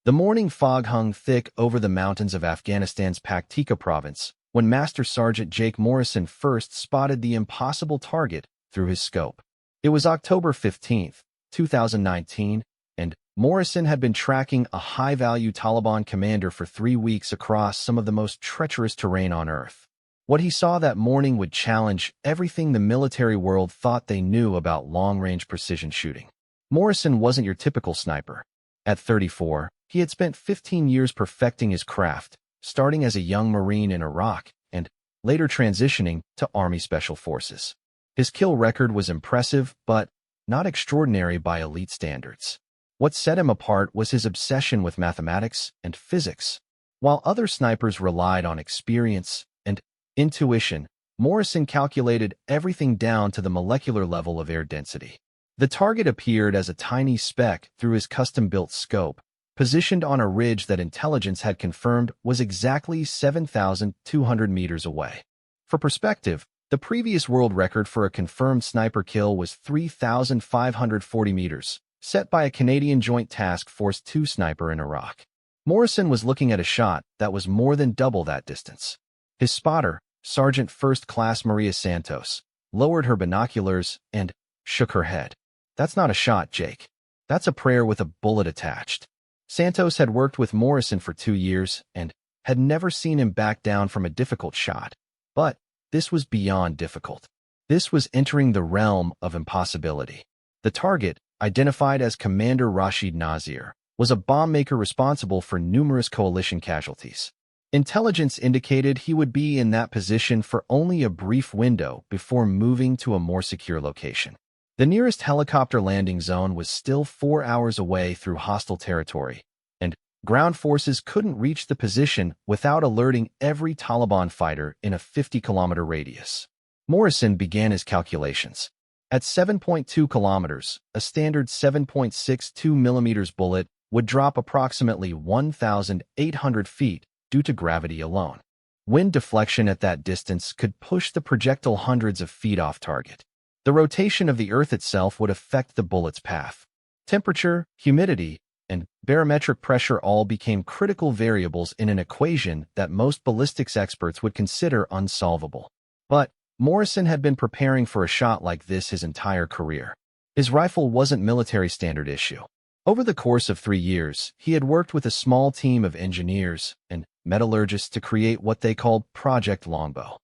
The morning fog hung thick over the mountains of Afghanistan's Paktika province when Master Sergeant Jake Morrison first spotted the impossible target through his scope. It was October 15th, 2019, and Morrison had been tracking a high-value Taliban commander for 3 weeks across some of the most treacherous terrain on Earth. What he saw that morning would challenge everything the military world thought they knew about long-range precision shooting. Morrison wasn't your typical sniper. At 34, he had spent 15 years perfecting his craft, starting as a young Marine in Iraq and later transitioning to Army Special Forces. His kill record was impressive, but not extraordinary by elite standards. What set him apart was his obsession with mathematics and physics. While other snipers relied on experience and intuition, Morrison calculated everything down to the molecular level of air density. The target appeared as a tiny speck through his custom-built scope, positioned on a ridge that intelligence had confirmed was exactly 7,200 meters away. For perspective, the previous world record for a confirmed sniper kill was 3,540 meters, set by a Canadian Joint Task Force 2 sniper in Iraq. Morrison was looking at a shot that was more than double that distance. His spotter, Sergeant First Class Maria Santos, lowered her binoculars and shook her head. "That's not a shot, Jake. That's a prayer with a bullet attached." Santos had worked with Morrison for 2 years and had never seen him back down from a difficult shot. But this was beyond difficult. This was entering the realm of impossibility. The target, identified as Commander Rashid Nazir, was a bomb maker responsible for numerous coalition casualties. Intelligence indicated he would be in that position for only a brief window before moving to a more secure location. The nearest helicopter landing zone was still 4 hours away through hostile territory, and ground forces couldn't reach the position without alerting every Taliban fighter in a 50-kilometer radius. Morrison began his calculations. At 7.2 kilometers, a standard 7.62 millimeters bullet would drop approximately 1,800 feet due to gravity alone. Wind deflection at that distance could push the projectile hundreds of feet off target. The rotation of the Earth itself would affect the bullet's path. Temperature, humidity, and barometric pressure all became critical variables in an equation that most ballistics experts would consider unsolvable. But Morrison had been preparing for a shot like this his entire career. His rifle wasn't military standard issue. Over the course of 3 years, he had worked with a small team of engineers and metallurgists to create what they called Project Longbow.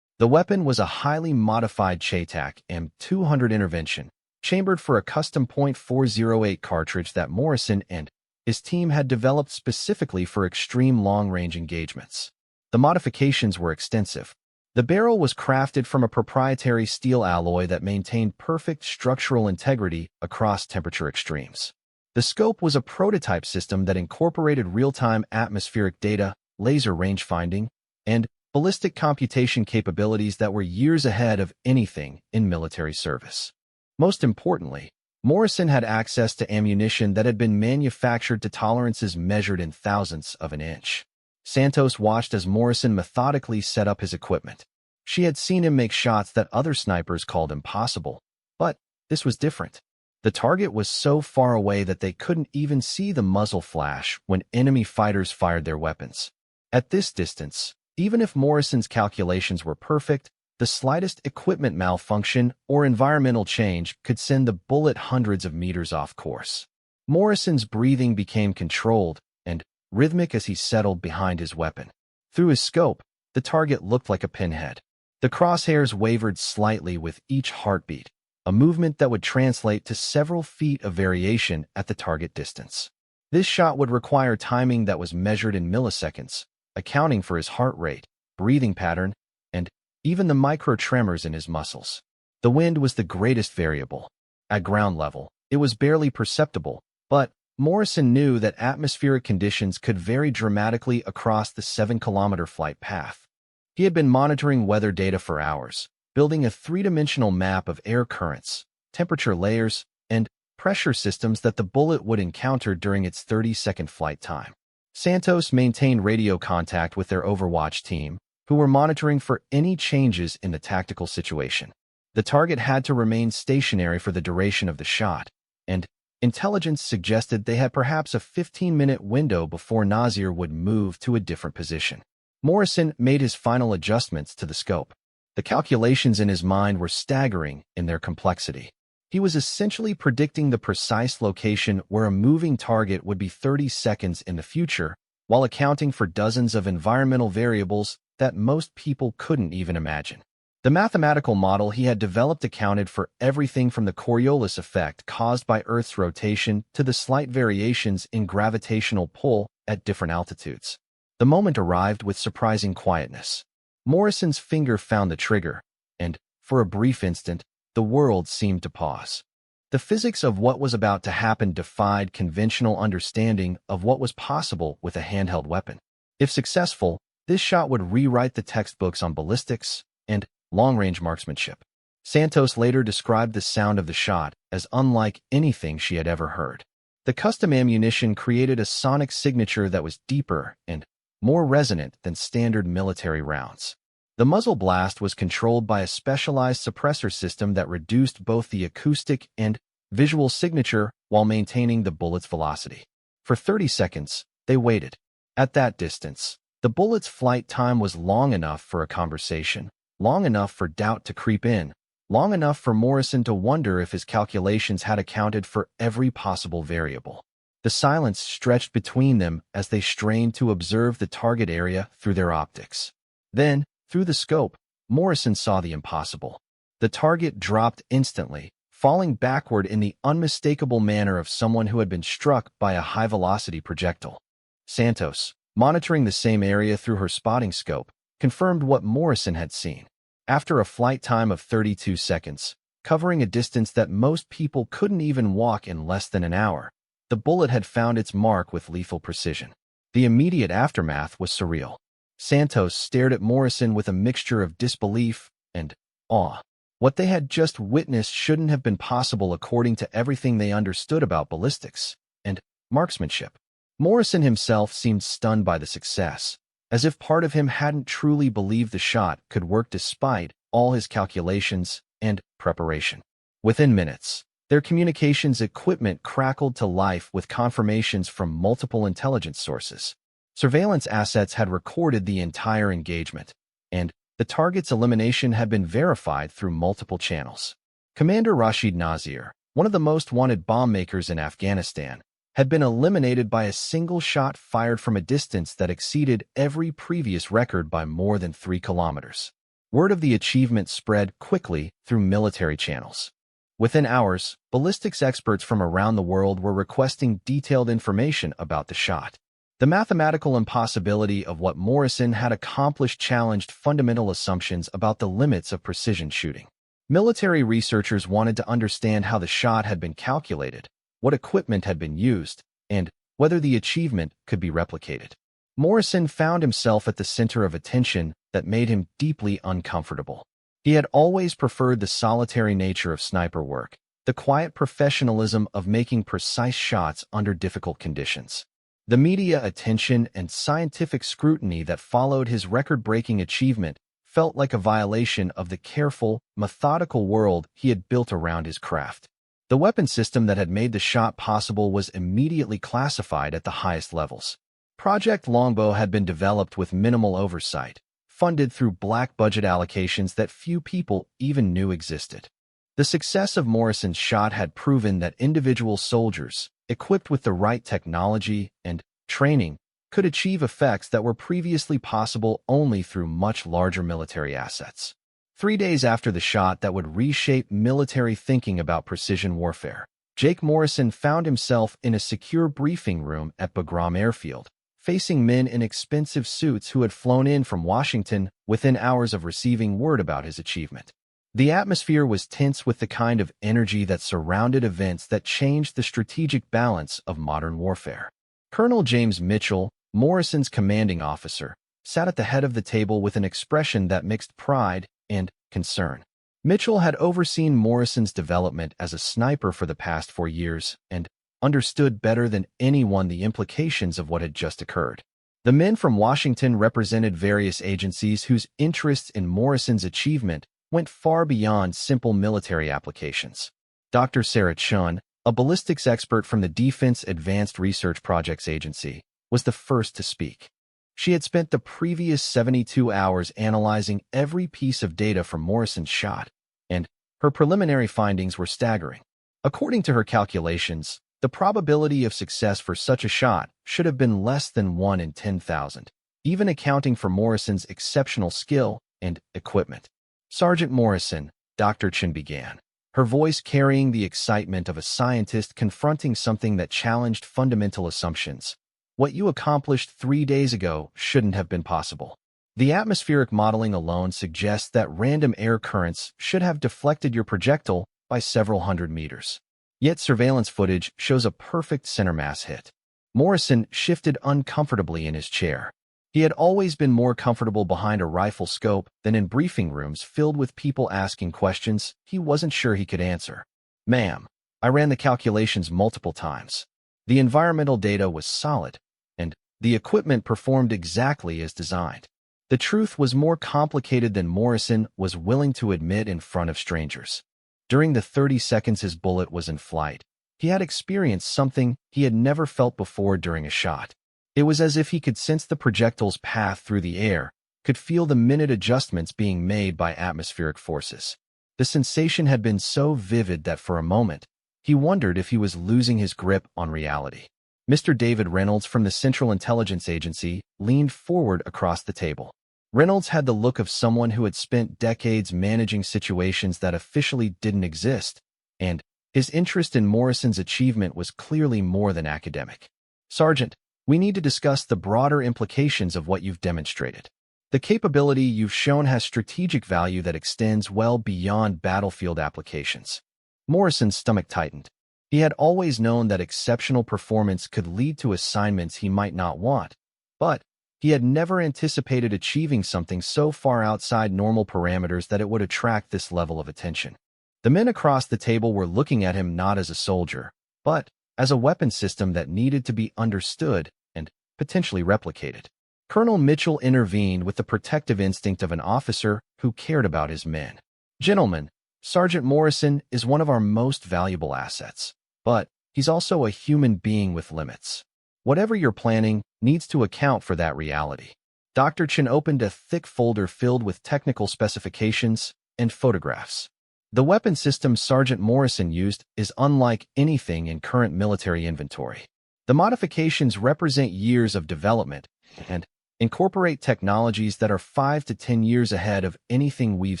The weapon was a highly modified Chaitak M200 intervention, chambered for a custom .408 cartridge that Morrison and his team had developed specifically for extreme long-range engagements. The modifications were extensive. The barrel was crafted from a proprietary steel alloy that maintained perfect structural integrity across temperature extremes. The scope was a prototype system that incorporated real-time atmospheric data, laser rangefinding, and ballistic computation capabilities that were years ahead of anything in military service. Most importantly, Morrison had access to ammunition that had been manufactured to tolerances measured in thousandths of an inch. Santos watched as Morrison methodically set up his equipment. She had seen him make shots that other snipers called impossible, but this was different. The target was so far away that they couldn't even see the muzzle flash when enemy fighters fired their weapons. At this distance, even if Morrison's calculations were perfect, the slightest equipment malfunction or environmental change could send the bullet hundreds of meters off course. Morrison's breathing became controlled and rhythmic as he settled behind his weapon. Through his scope, the target looked like a pinhead. The crosshairs wavered slightly with each heartbeat, a movement that would translate to several feet of variation at the target distance. This shot would require timing that was measured in milliseconds, accounting for his heart rate, breathing pattern, and even the micro-tremors in his muscles. The wind was the greatest variable. At ground level, it was barely perceptible, but Morrison knew that atmospheric conditions could vary dramatically across the 7-kilometer flight path. He had been monitoring weather data for hours, building a 3-dimensional map of air currents, temperature layers, and pressure systems that the bullet would encounter during its 30-second flight time. Santos maintained radio contact with their Overwatch team, who were monitoring for any changes in the tactical situation. The target had to remain stationary for the duration of the shot, and Intelligence suggested they had perhaps a 15-minute window before Nasir would move to a different position. Morrison made his final adjustments to the scope. The calculations in his mind were staggering in their complexity. He was essentially predicting the precise location where a moving target would be 30 seconds in the future, while accounting for dozens of environmental variables that most people couldn't even imagine. The mathematical model he had developed accounted for everything from the Coriolis effect caused by Earth's rotation to the slight variations in gravitational pull at different altitudes. The moment arrived with surprising quietness. Morrison's finger found the trigger, and, for a brief instant, the world seemed to pause. The physics of what was about to happen defied conventional understanding of what was possible with a handheld weapon. If successful, this shot would rewrite the textbooks on ballistics and long-range marksmanship. Santos later described the sound of the shot as unlike anything she had ever heard. The custom ammunition created a sonic signature that was deeper and more resonant than standard military rounds. The muzzle blast was controlled by a specialized suppressor system that reduced both the acoustic and visual signature while maintaining the bullet's velocity. For 30 seconds, they waited. At that distance, the bullet's flight time was long enough for a conversation, long enough for doubt to creep in, long enough for Morrison to wonder if his calculations had accounted for every possible variable. The silence stretched between them as they strained to observe the target area through their optics. Then, through the scope, Morrison saw the impossible. The target dropped instantly, falling backward in the unmistakable manner of someone who had been struck by a high-velocity projectile. Santos, monitoring the same area through her spotting scope, confirmed what Morrison had seen. After a flight time of 32 seconds, covering a distance that most people couldn't even walk in less than an hour, the bullet had found its mark with lethal precision. The immediate aftermath was surreal. Santos stared at Morrison with a mixture of disbelief and awe. What they had just witnessed shouldn't have been possible according to everything they understood about ballistics and marksmanship. Morrison himself seemed stunned by the success, as if part of him hadn't truly believed the shot could work despite all his calculations and preparation. Within minutes, their communications equipment crackled to life with confirmations from multiple intelligence sources. Surveillance assets had recorded the entire engagement, and the target's elimination had been verified through multiple channels. Commander Rashid Nasir, one of the most wanted bomb makers in Afghanistan, had been eliminated by a single shot fired from a distance that exceeded every previous record by more than 3 kilometers. Word of the achievement spread quickly through military channels. Within hours, ballistics experts from around the world were requesting detailed information about the shot. The mathematical impossibility of what Morrison had accomplished challenged fundamental assumptions about the limits of precision shooting. Military researchers wanted to understand how the shot had been calculated, what equipment had been used, and whether the achievement could be replicated. Morrison found himself at the center of a tension that made him deeply uncomfortable. He had always preferred the solitary nature of sniper work, the quiet professionalism of making precise shots under difficult conditions. The media attention and scientific scrutiny that followed his record-breaking achievement felt like a violation of the careful, methodical world he had built around his craft. The weapon system that had made the shot possible was immediately classified at the highest levels. Project Longbow had been developed with minimal oversight, funded through black budget allocations that few people even knew existed. The success of Morrison's shot had proven that individual soldiers, equipped with the right technology and training, could achieve effects that were previously possible only through much larger military assets. 3 days after the shot that would reshape military thinking about precision warfare, Jake Morrison found himself in a secure briefing room at Bagram Airfield, facing men in expensive suits who had flown in from Washington within hours of receiving word about his achievement. The atmosphere was tense with the kind of energy that surrounded events that changed the strategic balance of modern warfare. Colonel James Mitchell, Morrison's commanding officer, sat at the head of the table with an expression that mixed pride and concern. Mitchell had overseen Morrison's development as a sniper for the past 4 years and understood better than anyone the implications of what had just occurred. The men from Washington represented various agencies whose interests in Morrison's achievement went far beyond simple military applications. Dr. Sarah Chun, a ballistics expert from the Defense Advanced Research Projects Agency, was the first to speak. She had spent the previous 72 hours analyzing every piece of data from Morrison's shot, and her preliminary findings were staggering. According to her calculations, the probability of success for such a shot should have been less than 1 in 10,000, even accounting for Morrison's exceptional skill and equipment. Sergeant Morrison, Dr. Chen began, her voice carrying the excitement of a scientist confronting something that challenged fundamental assumptions. What you accomplished 3 days ago shouldn't have been possible. The atmospheric modeling alone suggests that random air currents should have deflected your projectile by several hundred meters. Yet surveillance footage shows a perfect center mass hit. Morrison shifted uncomfortably in his chair. He had always been more comfortable behind a rifle scope than in briefing rooms filled with people asking questions he wasn't sure he could answer. Ma'am, I ran the calculations multiple times. The environmental data was solid, and the equipment performed exactly as designed. The truth was more complicated than Morrison was willing to admit in front of strangers. During the 30 seconds his bullet was in flight, he had experienced something he had never felt before during a shot. It was as if he could sense the projectile's path through the air, could feel the minute adjustments being made by atmospheric forces. The sensation had been so vivid that for a moment, he wondered if he was losing his grip on reality. Mr. David Reynolds from the Central Intelligence Agency leaned forward across the table. Reynolds had the look of someone who had spent decades managing situations that officially didn't exist, and his interest in Morrison's achievement was clearly more than academic. Sergeant, we need to discuss the broader implications of what you've demonstrated. The capability you've shown has strategic value that extends well beyond battlefield applications. Morrison's stomach tightened. He had always known that exceptional performance could lead to assignments he might not want, but he had never anticipated achieving something so far outside normal parameters that it would attract this level of attention. The men across the table were looking at him not as a soldier, but as a weapon system that needed to be understood and potentially replicated. Colonel Mitchell intervened with the protective instinct of an officer who cared about his men. Gentlemen, Sergeant Morrison is one of our most valuable assets, but he's also a human being with limits. Whatever you're planning needs to account for that reality. Dr. Chen opened a thick folder filled with technical specifications and photographs. The weapon system Sergeant Morrison used is unlike anything in current military inventory. The modifications represent years of development and incorporate technologies that are 5 to 10 years ahead of anything we've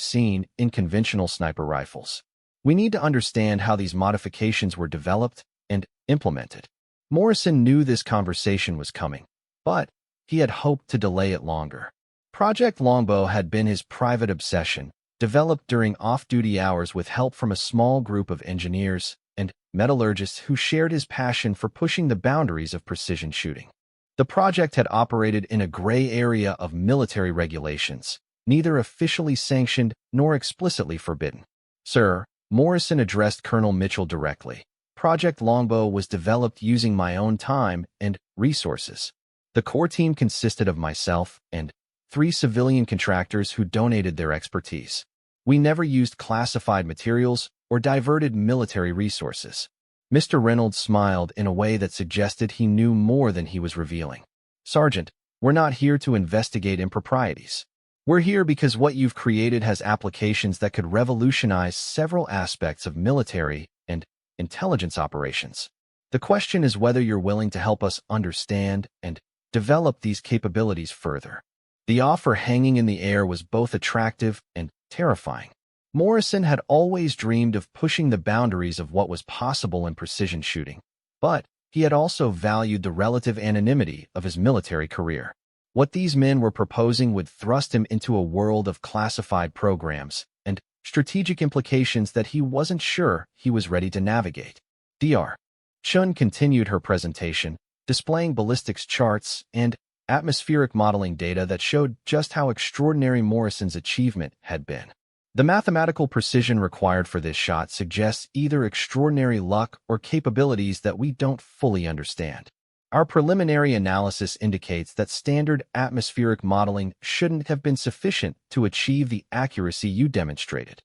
seen in conventional sniper rifles. We need to understand how these modifications were developed and implemented. Morrison knew this conversation was coming, but he had hoped to delay it longer. Project Longbow had been his private obsession, developed during off-duty hours with help from a small group of engineers and metallurgists who shared his passion for pushing the boundaries of precision shooting. The project had operated in a gray area of military regulations, neither officially sanctioned nor explicitly forbidden. Sir, Morrison addressed Colonel Mitchell directly. Project Longbow was developed using my own time and resources. The core team consisted of myself and 3 civilian contractors who donated their expertise. We never used classified materials or diverted military resources. Mr. Reynolds smiled in a way that suggested he knew more than he was revealing. Sergeant, we're not here to investigate improprieties. We're here because what you've created has applications that could revolutionize several aspects of military and intelligence operations. The question is whether you're willing to help us understand and develop these capabilities further. The offer hanging in the air was both attractive and terrifying. Morrison had always dreamed of pushing the boundaries of what was possible in precision shooting, but he had also valued the relative anonymity of his military career. What these men were proposing would thrust him into a world of classified programs and strategic implications that he wasn't sure he was ready to navigate. Dr. Chun continued her presentation, displaying ballistics charts and atmospheric modeling data that showed just how extraordinary Morrison's achievement had been. The mathematical precision required for this shot suggests either extraordinary luck or capabilities that we don't fully understand. Our preliminary analysis indicates that standard atmospheric modeling shouldn't have been sufficient to achieve the accuracy you demonstrated.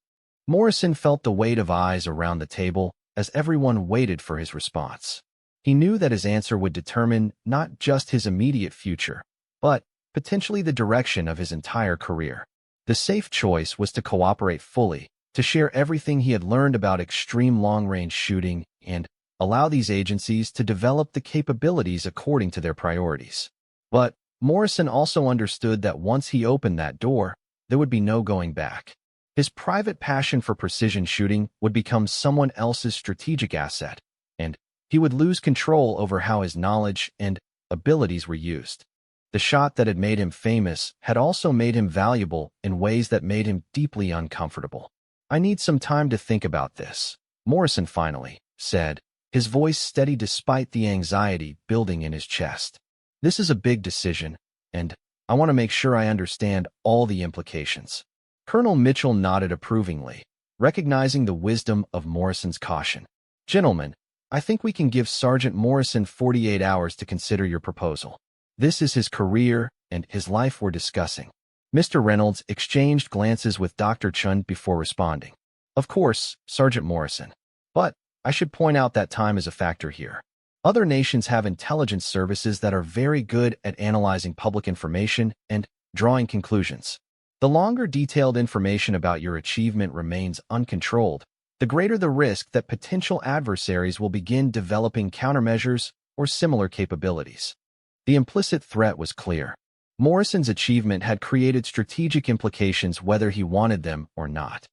Morrison felt the weight of eyes around the table as everyone waited for his response. He knew that his answer would determine not just his immediate future, but potentially the direction of his entire career. The safe choice was to cooperate fully, to share everything he had learned about extreme long-range shooting, and allow these agencies to develop the capabilities according to their priorities. But Morrison also understood that once he opened that door, there would be no going back. His private passion for precision shooting would become someone else's strategic asset, and he would lose control over how his knowledge and abilities were used. The shot that had made him famous had also made him valuable in ways that made him deeply uncomfortable. "I need some time to think about this," Morrison finally said, his voice steady despite the anxiety building in his chest. "This is a big decision, and I want to make sure I understand all the implications." Colonel Mitchell nodded approvingly, recognizing the wisdom of Morrison's caution. "Gentlemen, I think we can give Sergeant Morrison 48 hours to consider your proposal. This is his career and his life we're discussing." Mr. Reynolds exchanged glances with Dr. Chun before responding. "Of course, Sergeant Morrison. But I should point out that time is a factor here. Other nations have intelligence services that are very good at analyzing public information and drawing conclusions. The longer detailed information about your achievement remains uncontrolled, the greater the risk that potential adversaries will begin developing countermeasures or similar capabilities." The implicit threat was clear. Morrison's achievement had created strategic implications whether he wanted them or not.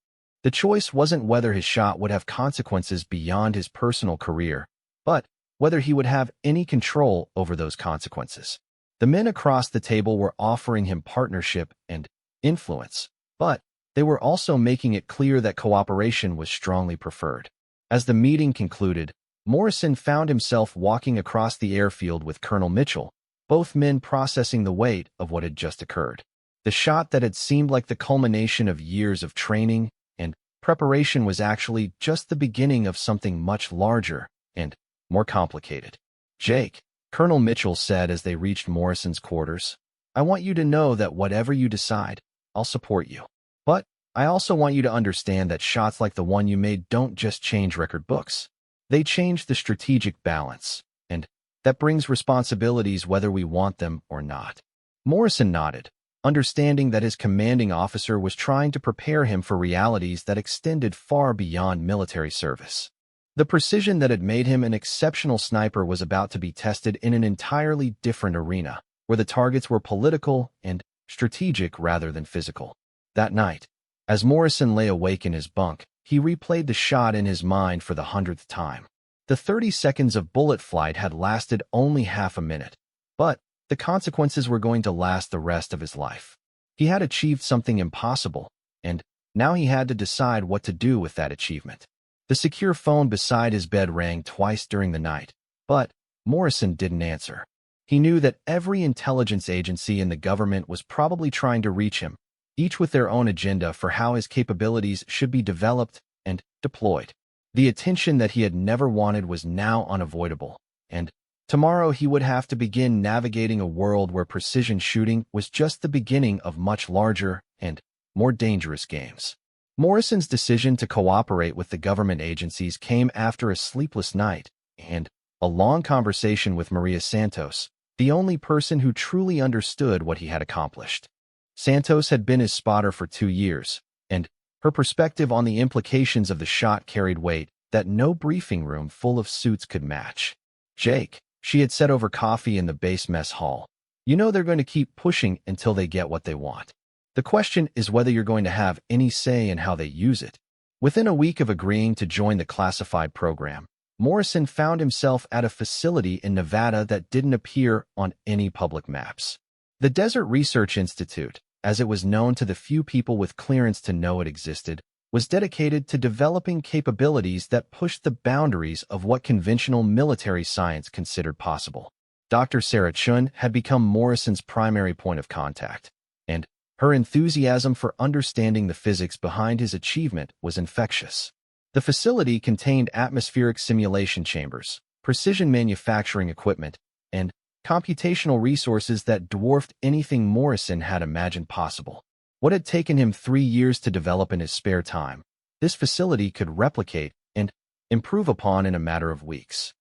The choice wasn't whether his shot would have consequences beyond his personal career, but whether he would have any control over those consequences. The men across the table were offering him partnership and influence, but they were also making it clear that cooperation was strongly preferred. As the meeting concluded, Morrison found himself walking across the airfield with Colonel Mitchell, both men processing the weight of what had just occurred. The shot that had seemed like the culmination of years of training and preparation was actually just the beginning of something much larger and more complicated. "Jake," Colonel Mitchell said as they reached Morrison's quarters, "I want you to know that whatever you decide, I'll support you. But I also want you to understand that shots like the one you made don't just change record books. They change the strategic balance, and that brings responsibilities whether we want them or not." Morrison nodded, understanding that his commanding officer was trying to prepare him for realities that extended far beyond military service. The precision that had made him an exceptional sniper was about to be tested in an entirely different arena, where the targets were political and strategic rather than physical. That night, as Morrison lay awake in his bunk, he replayed the shot in his mind for the 100th time. The 30 seconds of bullet flight had lasted only half a minute, but the consequences were going to last the rest of his life. He had achieved something impossible, and now he had to decide what to do with that achievement. The secure phone beside his bed rang twice during the night, but Morrison didn't answer. He knew that every intelligence agency in the government was probably trying to reach him, each with their own agenda for how his capabilities should be developed and deployed. The attention that he had never wanted was now unavoidable, and tomorrow he would have to begin navigating a world where precision shooting was just the beginning of much larger and more dangerous games. Morrison's decision to cooperate with the government agencies came after a sleepless night and a long conversation with Maria Santos, the only person who truly understood what he had accomplished. Santos had been his spotter for 2 years, and her perspective on the implications of the shot carried weight that no briefing room full of suits could match. "Jake," she had said over coffee in the base mess hall, "you know they're going to keep pushing until they get what they want. The question is whether you're going to have any say in how they use it." Within a week of agreeing to join the classified program, Morrison found himself at a facility in Nevada that didn't appear on any public maps. The Desert Research Institute, as it was known to the few people with clearance to know it existed, was dedicated to developing capabilities that pushed the boundaries of what conventional military science considered possible. Dr. Sarah Chun had become Morrison's primary point of contact, and her enthusiasm for understanding the physics behind his achievement was infectious. The facility contained atmospheric simulation chambers, precision manufacturing equipment, and computational resources that dwarfed anything Morrison had imagined possible. What had taken him 3 years to develop in his spare time, this facility could replicate and improve upon in a matter of weeks.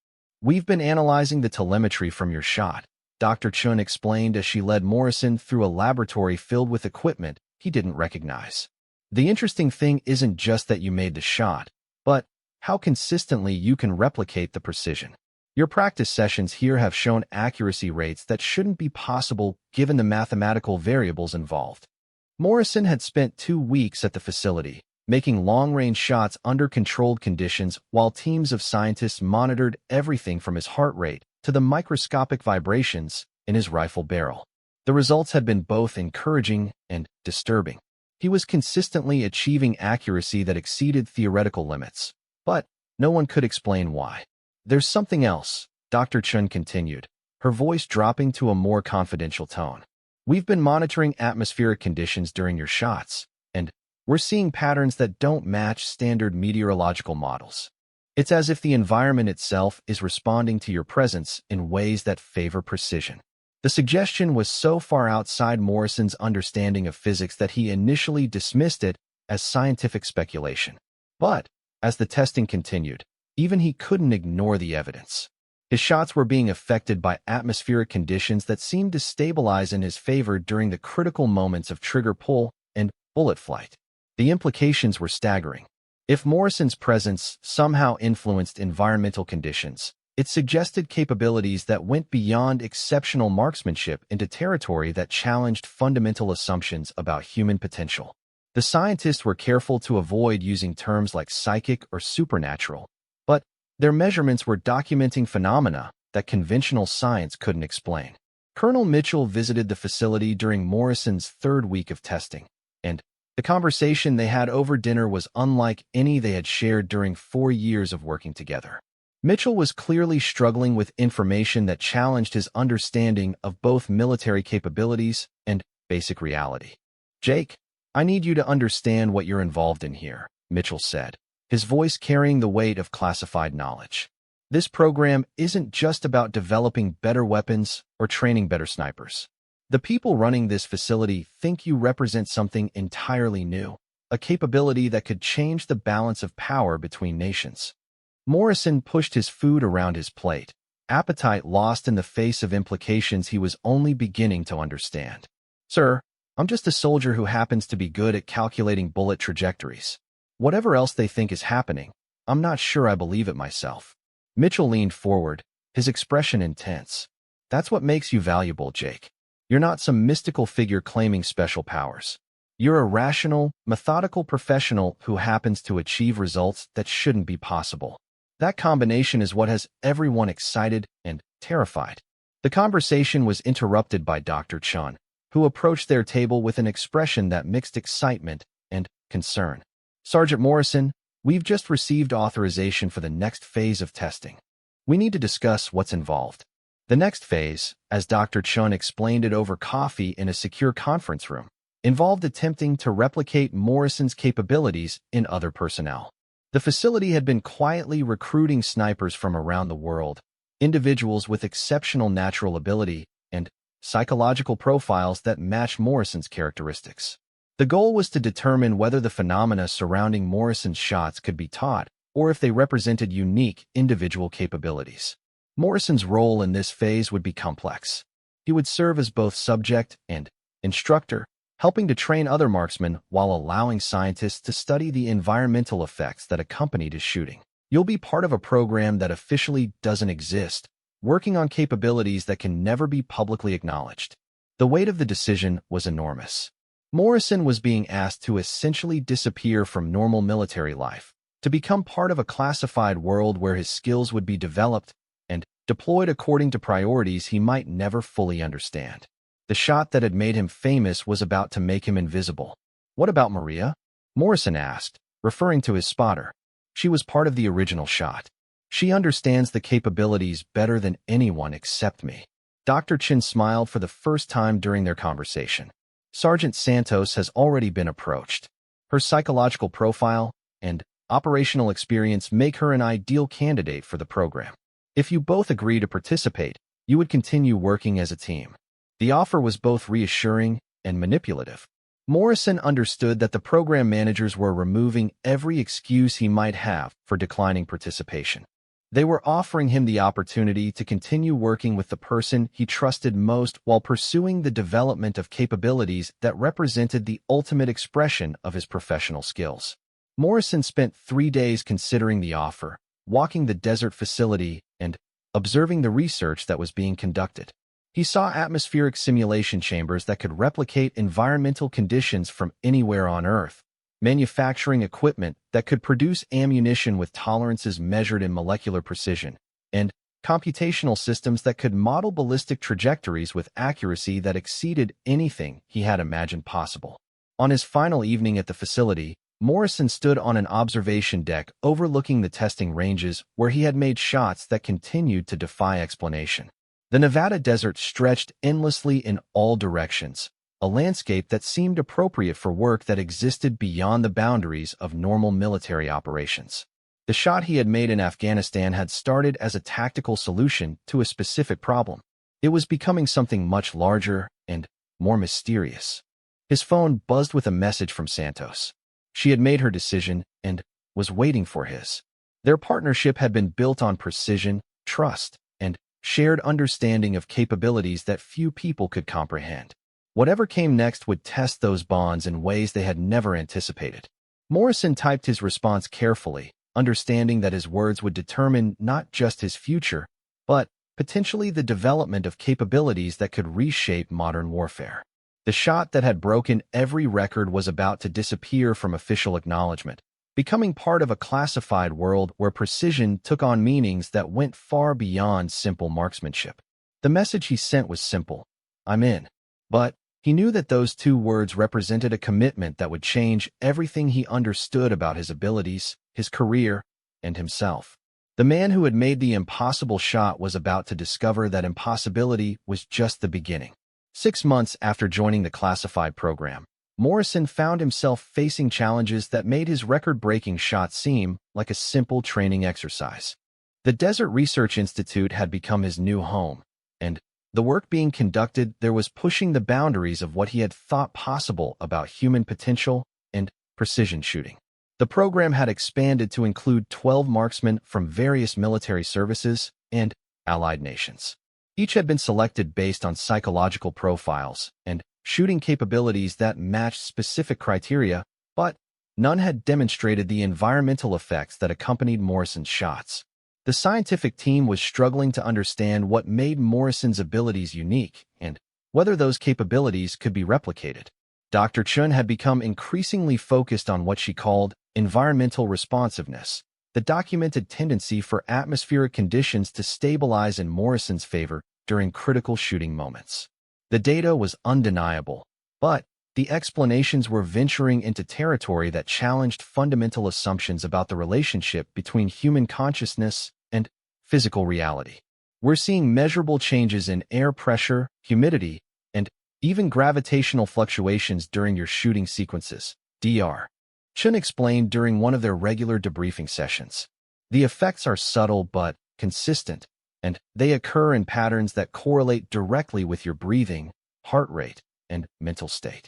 We've been analyzing the telemetry from your shot, Dr. Chun explained as she led Morrison through a laboratory filled with equipment he didn't recognize. The interesting thing isn't just that you made the shot, but how consistently you can replicate the precision. Your practice sessions here have shown accuracy rates that shouldn't be possible given the mathematical variables involved. Morrison had spent 2 weeks at the facility, making long-range shots under controlled conditions while teams of scientists monitored everything from his heart rate to the microscopic vibrations in his rifle barrel. The results had been both encouraging and disturbing. He was consistently achieving accuracy that exceeded theoretical limits, but no one could explain why. There's something else, Dr. Chun continued, her voice dropping to a more confidential tone. We've been monitoring atmospheric conditions during your shots, and we're seeing patterns that don't match standard meteorological models. It's as if the environment itself is responding to your presence in ways that favor precision. The suggestion was so far outside Morrison's understanding of physics that he initially dismissed it as scientific speculation. But, as the testing continued, even he couldn't ignore the evidence. His shots were being affected by atmospheric conditions that seemed to stabilize in his favor during the critical moments of trigger pull and bullet flight. The implications were staggering. If Morrison's presence somehow influenced environmental conditions, it suggested capabilities that went beyond exceptional marksmanship into territory that challenged fundamental assumptions about human potential. The scientists were careful to avoid using terms like psychic or supernatural, but their measurements were documenting phenomena that conventional science couldn't explain. Colonel Mitchell visited the facility during Morrison's 3rd week of testing, and the conversation they had over dinner was unlike any they had shared during 4 years of working together. Mitchell was clearly struggling with information that challenged his understanding of both military capabilities and basic reality. "Jake, I need you to understand what you're involved in here," Mitchell said, his voice carrying the weight of classified knowledge. "This program isn't just about developing better weapons or training better snipers. The people running this facility think you represent something entirely new, a capability that could change the balance of power between nations." Morrison pushed his food around his plate, appetite lost in the face of implications he was only beginning to understand. "Sir, I'm just a soldier who happens to be good at calculating bullet trajectories. Whatever else they think is happening, I'm not sure I believe it myself." Mitchell leaned forward, his expression intense. "That's what makes you valuable, Jake. You're not some mystical figure claiming special powers. You're a rational, methodical professional who happens to achieve results that shouldn't be possible. That combination is what has everyone excited and terrified." The conversation was interrupted by Dr. Chun, who approached their table with an expression that mixed excitement and concern. "Sergeant Morrison, we've just received authorization for the next phase of testing. We need to discuss what's involved." The next phase, as Dr. Chun explained it over coffee in a secure conference room, involved attempting to replicate Morrison's capabilities in other personnel. The facility had been quietly recruiting snipers from around the world, individuals with exceptional natural ability and psychological profiles that matched Morrison's characteristics. The goal was to determine whether the phenomena surrounding Morrison's shots could be taught or if they represented unique individual capabilities. Morrison's role in this phase would be complex. He would serve as both subject and instructor, helping to train other marksmen while allowing scientists to study the environmental effects that accompanied his shooting. You'll be part of a program that officially doesn't exist, working on capabilities that can never be publicly acknowledged. The weight of the decision was enormous. Morrison was being asked to essentially disappear from normal military life, to become part of a classified world where his skills would be developed and deployed according to priorities he might never fully understand. The shot that had made him famous was about to make him invisible. "What about Maria?" Morrison asked, referring to his spotter. "She was part of the original shot. She understands the capabilities better than anyone except me." Dr. Chin smiled for the first time during their conversation. "Sergeant Santos has already been approached. Her psychological profile and operational experience make her an ideal candidate for the program. If you both agree to participate, you would continue working as a team." The offer was both reassuring and manipulative. Morrison understood that the program managers were removing every excuse he might have for declining participation. They were offering him the opportunity to continue working with the person he trusted most while pursuing the development of capabilities that represented the ultimate expression of his professional skills. Morrison spent 3 days considering the offer, walking the desert facility, and observing the research that was being conducted. He saw atmospheric simulation chambers that could replicate environmental conditions from anywhere on Earth, manufacturing equipment that could produce ammunition with tolerances measured in molecular precision, and computational systems that could model ballistic trajectories with accuracy that exceeded anything he had imagined possible. On his final evening at the facility, Morrison stood on an observation deck overlooking the testing ranges where he had made shots that continued to defy explanation. The Nevada desert stretched endlessly in all directions, a landscape that seemed appropriate for work that existed beyond the boundaries of normal military operations. The shot he had made in Afghanistan had started as a tactical solution to a specific problem. It was becoming something much larger and more mysterious. His phone buzzed with a message from Santos. She had made her decision and was waiting for his. Their partnership had been built on precision, trust, and shared understanding of capabilities that few people could comprehend. Whatever came next would test those bonds in ways they had never anticipated. Morrison typed his response carefully, understanding that his words would determine not just his future, but potentially the development of capabilities that could reshape modern warfare. The shot that had broken every record was about to disappear from official acknowledgement, becoming part of a classified world where precision took on meanings that went far beyond simple marksmanship. The message he sent was simple: "I'm in." But he knew that those 2 words represented a commitment that would change everything he understood about his abilities, his career, and himself. The man who had made the impossible shot was about to discover that impossibility was just the beginning. 6 months after joining the classified program, Morrison found himself facing challenges that made his record-breaking shot seem like a simple training exercise. The Desert Research Institute had become his new home, and the work being conducted there was pushing the boundaries of what he had thought possible about human potential and precision shooting. The program had expanded to include 12 marksmen from various military services and allied nations. Each had been selected based on psychological profiles and shooting capabilities that matched specific criteria, but none had demonstrated the environmental effects that accompanied Morrison's shots. The scientific team was struggling to understand what made Morrison's abilities unique and whether those capabilities could be replicated. Dr. Chun had become increasingly focused on what she called environmental responsiveness, the documented tendency for atmospheric conditions to stabilize in Morrison's favor during critical shooting moments. The data was undeniable, but the explanations were venturing into territory that challenged fundamental assumptions about the relationship between human consciousness and physical reality. We're seeing measurable changes in air pressure, humidity, and even gravitational fluctuations during your shooting sequences, Dr. Chun explained during one of their regular debriefing sessions. The effects are subtle but consistent, and they occur in patterns that correlate directly with your breathing, heart rate, and mental state.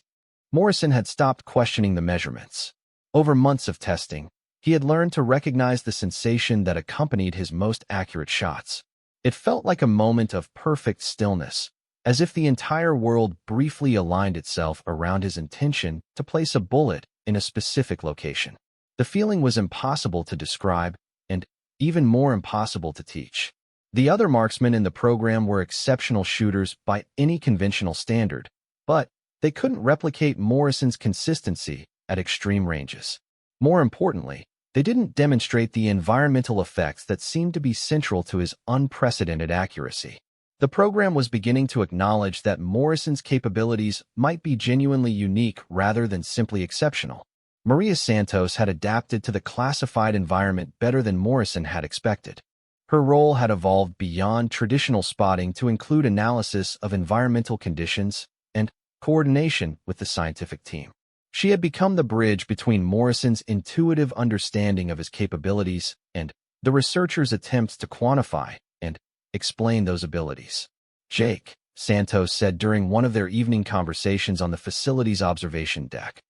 Morrison had stopped questioning the measurements. Over months of testing, he had learned to recognize the sensation that accompanied his most accurate shots. It felt like a moment of perfect stillness, as if the entire world briefly aligned itself around his intention to place a bullet in a specific location. The feeling was impossible to describe, and even more impossible to teach. The other marksmen in the program were exceptional shooters by any conventional standard, but they couldn't replicate Morrison's consistency at extreme ranges. More importantly, they didn't demonstrate the environmental effects that seemed to be central to his unprecedented accuracy. The program was beginning to acknowledge that Morrison's capabilities might be genuinely unique rather than simply exceptional. Maria Santos had adapted to the classified environment better than Morrison had expected. Her role had evolved beyond traditional spotting to include analysis of environmental conditions and coordination with the scientific team. She had become the bridge between Morrison's intuitive understanding of his capabilities and the researchers' attempts to quantify and explain those abilities. Jake, Santos said during one of their evening conversations on the facility's observation deck.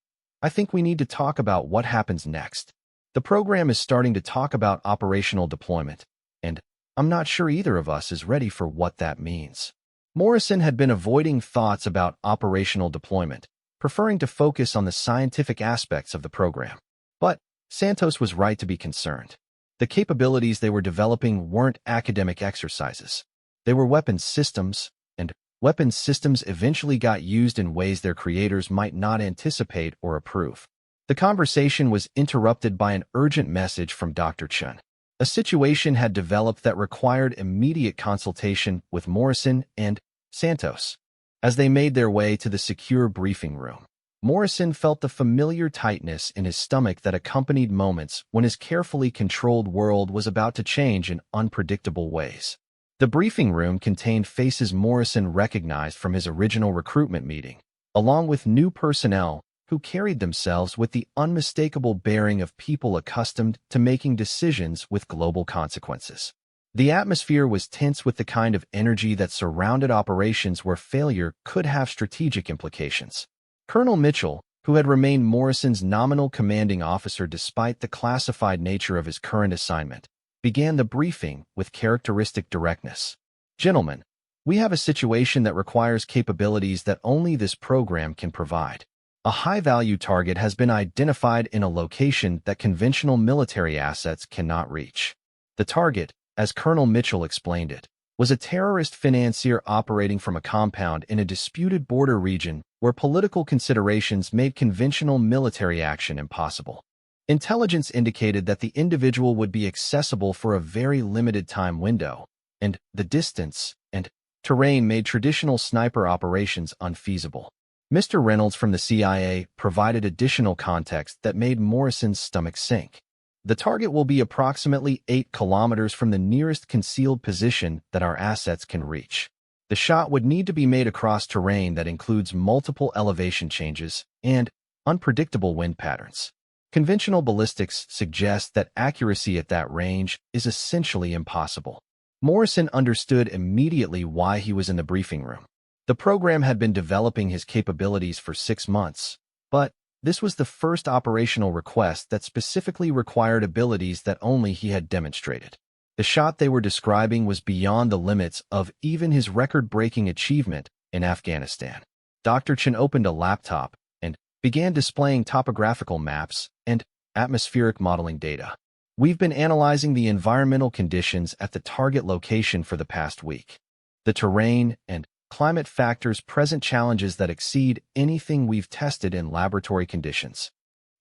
I think we need to talk about what happens next. The program is starting to talk about operational deployment, and I'm not sure either of us is ready for what that means. Morrison had been avoiding thoughts about operational deployment, preferring to focus on the scientific aspects of the program. But Santos was right to be concerned. The capabilities they were developing weren't academic exercises. They were weapons systems, and weapons systems eventually got used in ways their creators might not anticipate or approve. The conversation was interrupted by an urgent message from Dr. Chun. A situation had developed that required immediate consultation with Morrison and Santos. As they made their way to the secure briefing room, Morrison felt the familiar tightness in his stomach that accompanied moments when his carefully controlled world was about to change in unpredictable ways. The briefing room contained faces Morrison recognized from his original recruitment meeting, along with new personnel who carried themselves with the unmistakable bearing of people accustomed to making decisions with global consequences. The atmosphere was tense with the kind of energy that surrounded operations where failure could have strategic implications. Colonel Mitchell, who had remained Morrison's nominal commanding officer despite the classified nature of his current assignment, began the briefing with characteristic directness. Gentlemen, we have a situation that requires capabilities that only this program can provide. A high-value target has been identified in a location that conventional military assets cannot reach. The target, as Colonel Mitchell explained it, was a terrorist financier operating from a compound in a disputed border region where political considerations made conventional military action impossible. Intelligence indicated that the individual would be accessible for a very limited time window, and the distance and terrain made traditional sniper operations unfeasible. Mr. Reynolds from the CIA provided additional context that made Morrison's stomach sink. The target will be approximately 8 kilometers from the nearest concealed position that our assets can reach. The shot would need to be made across terrain that includes multiple elevation changes and unpredictable wind patterns. Conventional ballistics suggest that accuracy at that range is essentially impossible. Morrison understood immediately why he was in the briefing room. The program had been developing his capabilities for 6 months, but this was the first operational request that specifically required abilities that only he had demonstrated. The shot they were describing was beyond the limits of even his record-breaking achievement in Afghanistan. Dr. Chen opened a laptop and began displaying topographical maps and atmospheric modeling data. We've been analyzing the environmental conditions at the target location for the past week. The terrain and climate factors present challenges that exceed anything we've tested in laboratory conditions.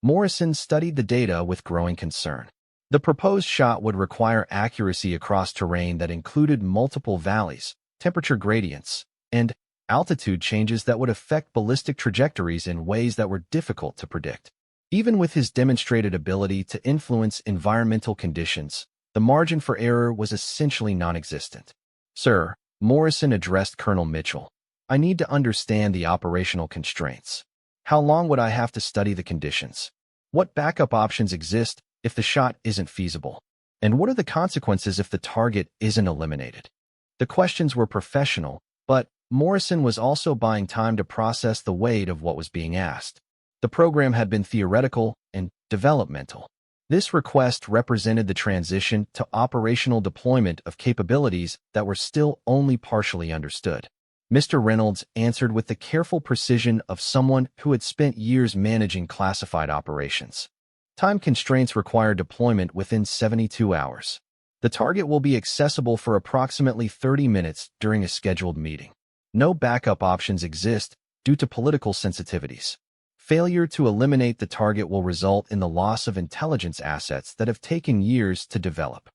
Morrison studied the data with growing concern. The proposed shot would require accuracy across terrain that included multiple valleys, temperature gradients, and altitude changes that would affect ballistic trajectories in ways that were difficult to predict. Even with his demonstrated ability to influence environmental conditions, the margin for error was essentially non-existent. Sir, Morrison addressed Colonel Mitchell, I need to understand the operational constraints. How long would I have to study the conditions? What backup options exist if the shot isn't feasible? And what are the consequences if the target isn't eliminated? The questions were professional, but Morrison was also buying time to process the weight of what was being asked. The program had been theoretical and developmental. This request represented the transition to operational deployment of capabilities that were still only partially understood. Mr. Reynolds answered with the careful precision of someone who had spent years managing classified operations. Time constraints require deployment within 72 hours. The target will be accessible for approximately 30 minutes during a scheduled meeting. No backup options exist due to political sensitivities. Failure to eliminate the target will result in the loss of intelligence assets that have taken years to develop.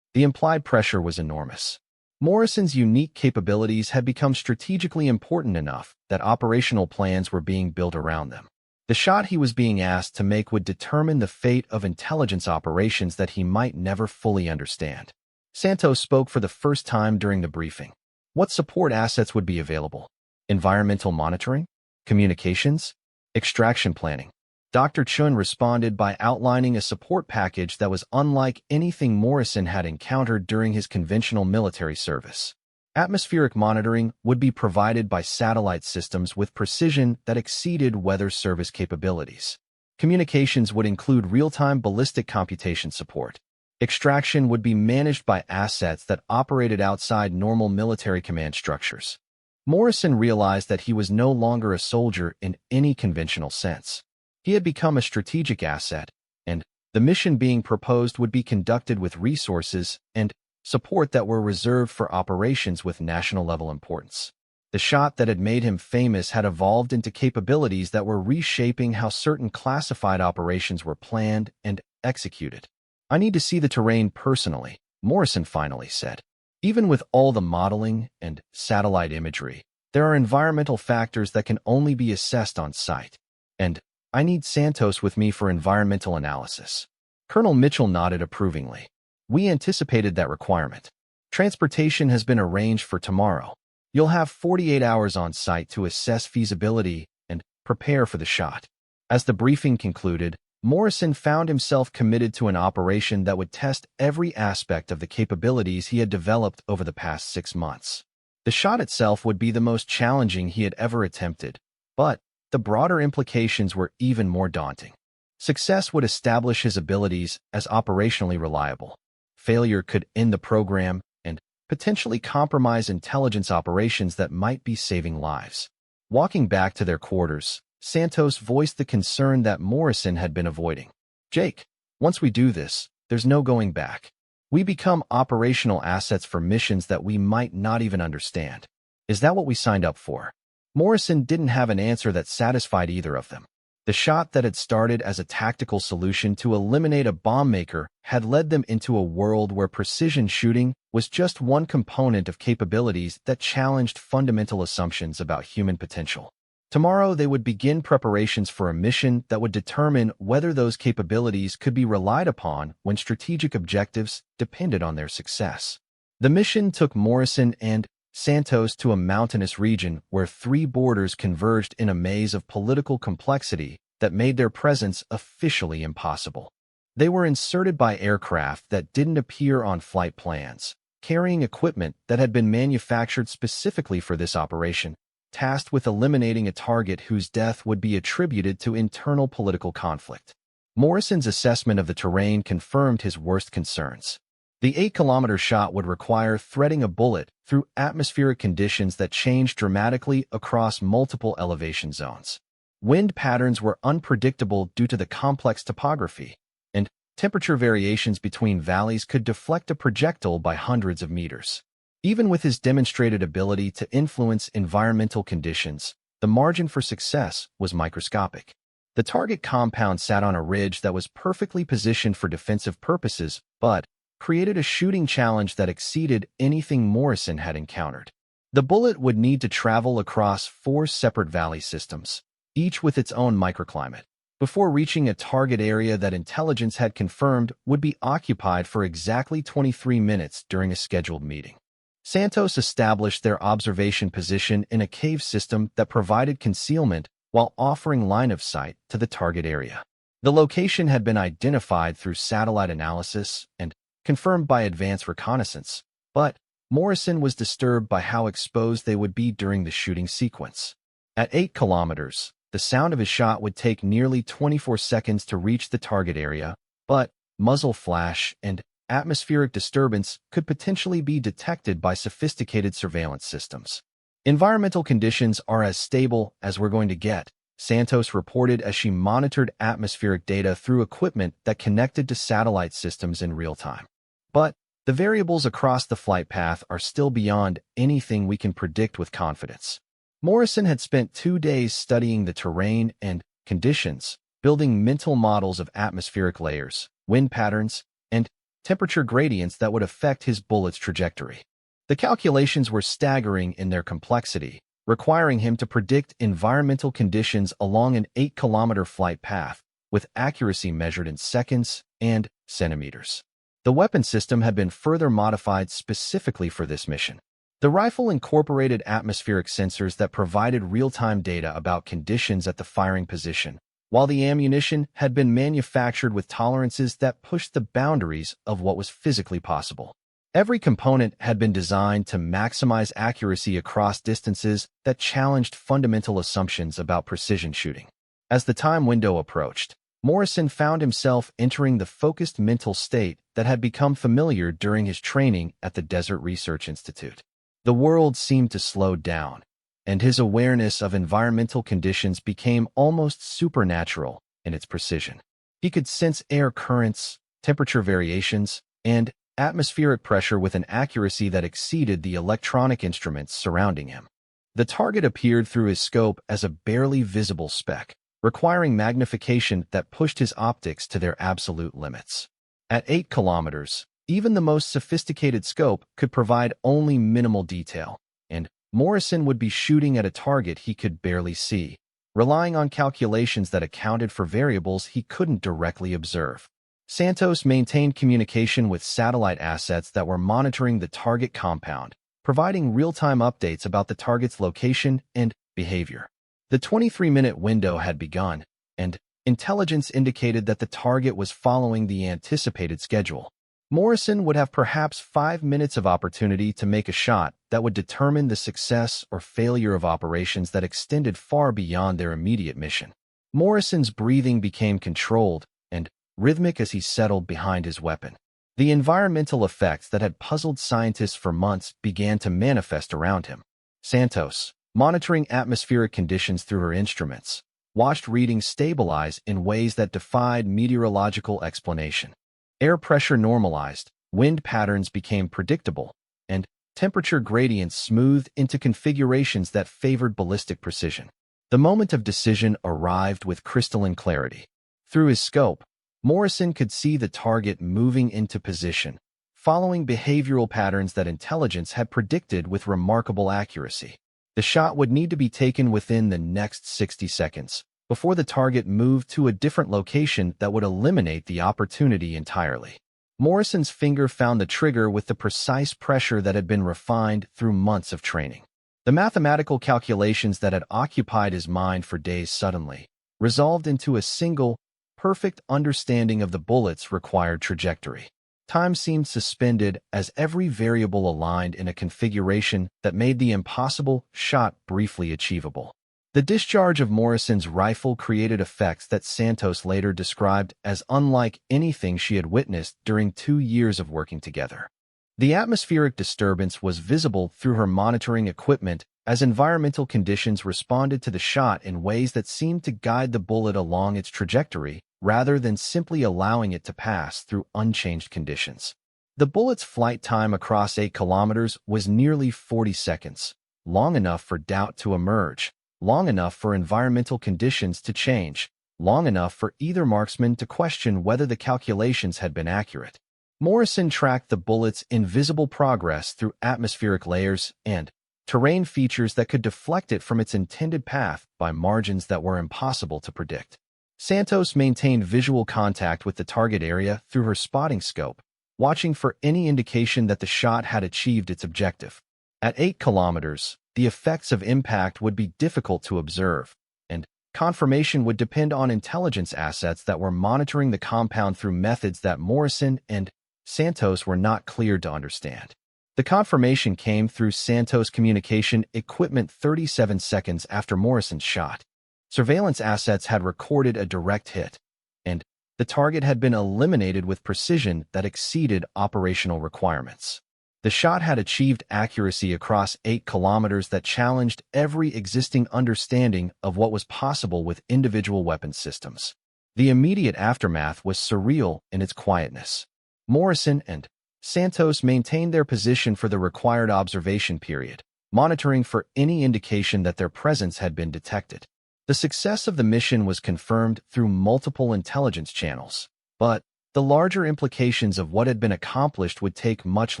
The implied pressure was enormous. Morrison's unique capabilities had become strategically important enough that operational plans were being built around them. The shot he was being asked to make would determine the fate of intelligence operations that he might never fully understand. Santos spoke for the first time during the briefing. What support assets would be available? Environmental monitoring? Communications? Extraction planning. Dr. Chun responded by outlining a support package that was unlike anything Morrison had encountered during his conventional military service. Atmospheric monitoring would be provided by satellite systems with precision that exceeded weather service capabilities. Communications would include real-time ballistic computation support. Extraction would be managed by assets that operated outside normal military command structures. Morrison realized that he was no longer a soldier in any conventional sense. He had become a strategic asset, and the mission being proposed would be conducted with resources and support that were reserved for operations with national-level importance. The shot that had made him famous had evolved into capabilities that were reshaping how certain classified operations were planned and executed. "I need to see the terrain personally," Morrison finally said. "Even with all the modeling and satellite imagery, there are environmental factors that can only be assessed on site. And I need Santos with me for environmental analysis." Colonel Mitchell nodded approvingly. "We anticipated that requirement. Transportation has been arranged for tomorrow. You'll have 48 hours on site to assess feasibility and prepare for the shot." As the briefing concluded, Morrison found himself committed to an operation that would test every aspect of the capabilities he had developed over the past 6 months. The shot itself would be the most challenging he had ever attempted, but the broader implications were even more daunting. Success would establish his abilities as operationally reliable. Failure could end the program and potentially compromise intelligence operations that might be saving lives. Walking back to their quarters, Santos voiced the concern that Morrison had been avoiding. "Jake, once we do this, there's no going back. We become operational assets for missions that we might not even understand. Is that what we signed up for?" Morrison didn't have an answer that satisfied either of them. The shot that had started as a tactical solution to eliminate a bomb maker had led them into a world where precision shooting was just one component of capabilities that challenged fundamental assumptions about human potential. Tomorrow they would begin preparations for a mission that would determine whether those capabilities could be relied upon when strategic objectives depended on their success. The mission took Morrison and Santos to a mountainous region where 3 borders converged in a maze of political complexity that made their presence officially impossible. They were inserted by aircraft that didn't appear on flight plans, carrying equipment that had been manufactured specifically for this operation, tasked with eliminating a target whose death would be attributed to internal political conflict. Morrison's assessment of the terrain confirmed his worst concerns. The 8-kilometer shot would require threading a bullet through atmospheric conditions that changed dramatically across multiple elevation zones. Wind patterns were unpredictable due to the complex topography, and temperature variations between valleys could deflect a projectile by hundreds of meters. Even with his demonstrated ability to influence environmental conditions, the margin for success was microscopic. The target compound sat on a ridge that was perfectly positioned for defensive purposes, but created a shooting challenge that exceeded anything Morrison had encountered. The bullet would need to travel across 4 separate valley systems, each with its own microclimate, before reaching a target area that intelligence had confirmed would be occupied for exactly 23 minutes during a scheduled meeting. Santos established their observation position in a cave system that provided concealment while offering line of sight to the target area. The location had been identified through satellite analysis and confirmed by advanced reconnaissance, but Morrison was disturbed by how exposed they would be during the shooting sequence. At 8 kilometers, the sound of his shot would take nearly 24 seconds to reach the target area, but muzzle flash and atmospheric disturbance could potentially be detected by sophisticated surveillance systems. "Environmental conditions are as stable as we're going to get," Santos reported as she monitored atmospheric data through equipment that connected to satellite systems in real time. "But the variables across the flight path are still beyond anything we can predict with confidence." Morrison had spent 2 days studying the terrain and conditions, building mental models of atmospheric layers, wind patterns, and temperature gradients that would affect his bullet's trajectory. The calculations were staggering in their complexity, requiring him to predict environmental conditions along an 8-kilometer flight path, with accuracy measured in seconds and centimeters. The weapon system had been further modified specifically for this mission. The rifle incorporated atmospheric sensors that provided real-time data about conditions at the firing position, while the ammunition had been manufactured with tolerances that pushed the boundaries of what was physically possible. Every component had been designed to maximize accuracy across distances that challenged fundamental assumptions about precision shooting. As the time window approached, Morrison found himself entering the focused mental state that had become familiar during his training at the Desert Research Institute. The world seemed to slow down, and his awareness of environmental conditions became almost supernatural in its precision. He could sense air currents, temperature variations, and atmospheric pressure with an accuracy that exceeded the electronic instruments surrounding him. The target appeared through his scope as a barely visible speck, requiring magnification that pushed his optics to their absolute limits. At 8 kilometers, even the most sophisticated scope could provide only minimal detail, and Morrison would be shooting at a target he could barely see, relying on calculations that accounted for variables he couldn't directly observe. Santos maintained communication with satellite assets that were monitoring the target compound, providing real-time updates about the target's location and behavior. The 23-minute window had begun, and intelligence indicated that the target was following the anticipated schedule. Morrison would have perhaps 5 minutes of opportunity to make a shot that would determine the success or failure of operations that extended far beyond their immediate mission. Morrison's breathing became controlled and rhythmic as he settled behind his weapon. The environmental effects that had puzzled scientists for months began to manifest around him. Santos, monitoring atmospheric conditions through her instruments, watched readings stabilize in ways that defied meteorological explanation. Air pressure normalized, wind patterns became predictable, and temperature gradients smoothed into configurations that favored ballistic precision. The moment of decision arrived with crystalline clarity. Through his scope, Morrison could see the target moving into position, following behavioral patterns that intelligence had predicted with remarkable accuracy. The shot would need to be taken within the next 60 seconds, before the target moved to a different location that would eliminate the opportunity entirely. Morrison's finger found the trigger with the precise pressure that had been refined through months of training. The mathematical calculations that had occupied his mind for days suddenly resolved into a single, perfect understanding of the bullet's required trajectory. Time seemed suspended as every variable aligned in a configuration that made the impossible shot briefly achievable. The discharge of Morrison's rifle created effects that Santos later described as unlike anything she had witnessed during 2 years of working together. The atmospheric disturbance was visible through her monitoring equipment as environmental conditions responded to the shot in ways that seemed to guide the bullet along its trajectory rather than simply allowing it to pass through unchanged conditions. The bullet's flight time across 8 kilometers was nearly 40 seconds, long enough for doubt to emerge, long enough for environmental conditions to change, long enough for either marksman to question whether the calculations had been accurate. Morrison tracked the bullet's invisible progress through atmospheric layers and terrain features that could deflect it from its intended path by margins that were impossible to predict. Santos maintained visual contact with the target area through her spotting scope, watching for any indication that the shot had achieved its objective. At 8 kilometers, the effects of impact would be difficult to observe, and confirmation would depend on intelligence assets that were monitoring the compound through methods that Morrison and Santos were not cleared to understand. The confirmation came through Santos communication equipment 37 seconds after Morrison's shot. Surveillance assets had recorded a direct hit, and the target had been eliminated with precision that exceeded operational requirements. The shot had achieved accuracy across 8 kilometers that challenged every existing understanding of what was possible with individual weapon systems. The immediate aftermath was surreal in its quietness. Morrison and Santos maintained their position for the required observation period, monitoring for any indication that their presence had been detected. The success of the mission was confirmed through multiple intelligence channels, but the larger implications of what had been accomplished would take much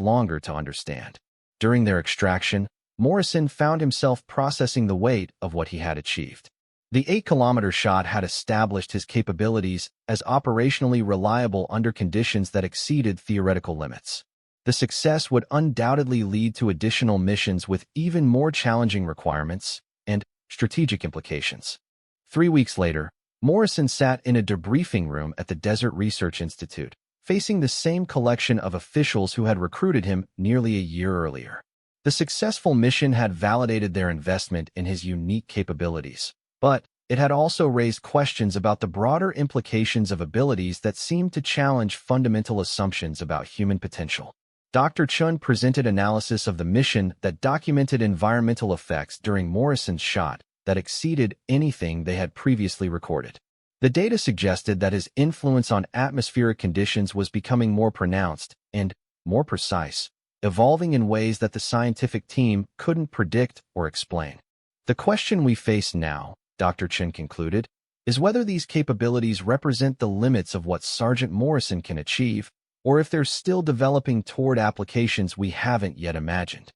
longer to understand. During their extraction, Morrison found himself processing the weight of what he had achieved. The 8-kilometer shot had established his capabilities as operationally reliable under conditions that exceeded theoretical limits. The success would undoubtedly lead to additional missions with even more challenging requirements and strategic implications. 3 weeks later, Morrison sat in a debriefing room at the Desert Research Institute, facing the same collection of officials who had recruited him nearly a year earlier. The successful mission had validated their investment in his unique capabilities, but it had also raised questions about the broader implications of abilities that seemed to challenge fundamental assumptions about human potential. Dr. Chun presented analysis of the mission that documented environmental effects during Morrison's shot that exceeded anything they had previously recorded. The data suggested that his influence on atmospheric conditions was becoming more pronounced and more precise, evolving in ways that the scientific team couldn't predict or explain. The question we face now, Dr. Chen concluded, is whether these capabilities represent the limits of what Sergeant Morrison can achieve, or if they're still developing toward applications we haven't yet imagined.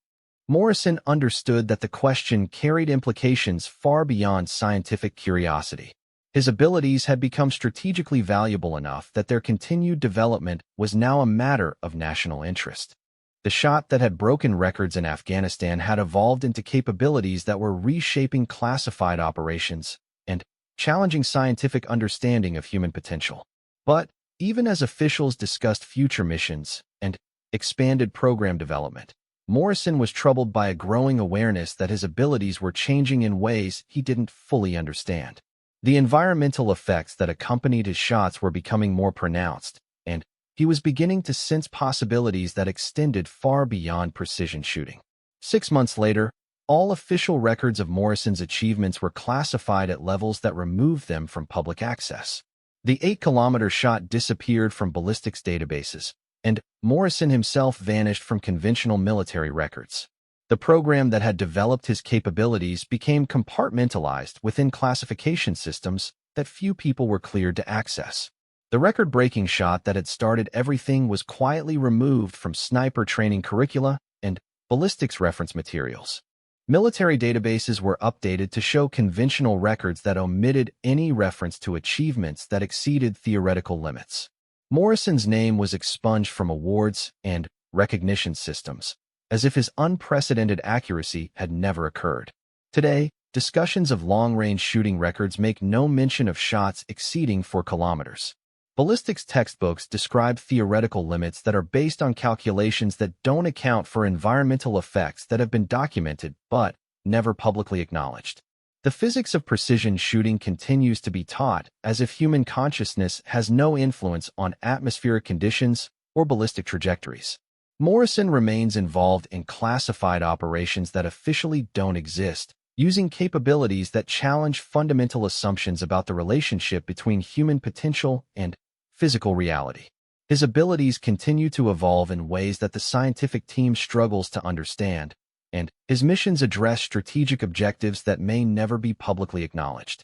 Morrison understood that the question carried implications far beyond scientific curiosity. His abilities had become strategically valuable enough that their continued development was now a matter of national interest. The shot that had broken records in Afghanistan had evolved into capabilities that were reshaping classified operations and challenging scientific understanding of human potential. But even as officials discussed future missions and expanded program development, Morrison was troubled by a growing awareness that his abilities were changing in ways he didn't fully understand. The environmental effects that accompanied his shots were becoming more pronounced, and he was beginning to sense possibilities that extended far beyond precision shooting. 6 months later, all official records of Morrison's achievements were classified at levels that removed them from public access. The 8-kilometer shot disappeared from ballistics databases, and Morrison himself vanished from conventional military records. The program that had developed his capabilities became compartmentalized within classification systems that few people were cleared to access. The record-breaking shot that had started everything was quietly removed from sniper training curricula and ballistics reference materials. Military databases were updated to show conventional records that omitted any reference to achievements that exceeded theoretical limits. Morrison's name was expunged from awards and recognition systems, as if his unprecedented accuracy had never occurred. Today, discussions of long-range shooting records make no mention of shots exceeding 4 kilometers. Ballistics textbooks describe theoretical limits that are based on calculations that don't account for environmental effects that have been documented but never publicly acknowledged. The physics of precision shooting continues to be taught as if human consciousness has no influence on atmospheric conditions or ballistic trajectories. Morrison remains involved in classified operations that officially don't exist, using capabilities that challenge fundamental assumptions about the relationship between human potential and physical reality. His abilities continue to evolve in ways that the scientific team struggles to understand, and his missions address strategic objectives that may never be publicly acknowledged.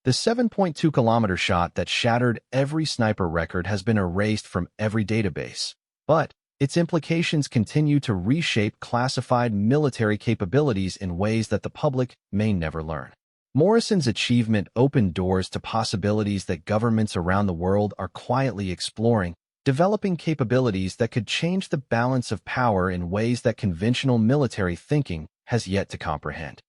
The 7.2-kilometer shot that shattered every sniper record has been erased from every database, but its implications continue to reshape classified military capabilities in ways that the public may never learn. Morrison's achievement opened doors to possibilities that governments around the world are quietly exploring, developing capabilities that could change the balance of power in ways that conventional military thinking has yet to comprehend.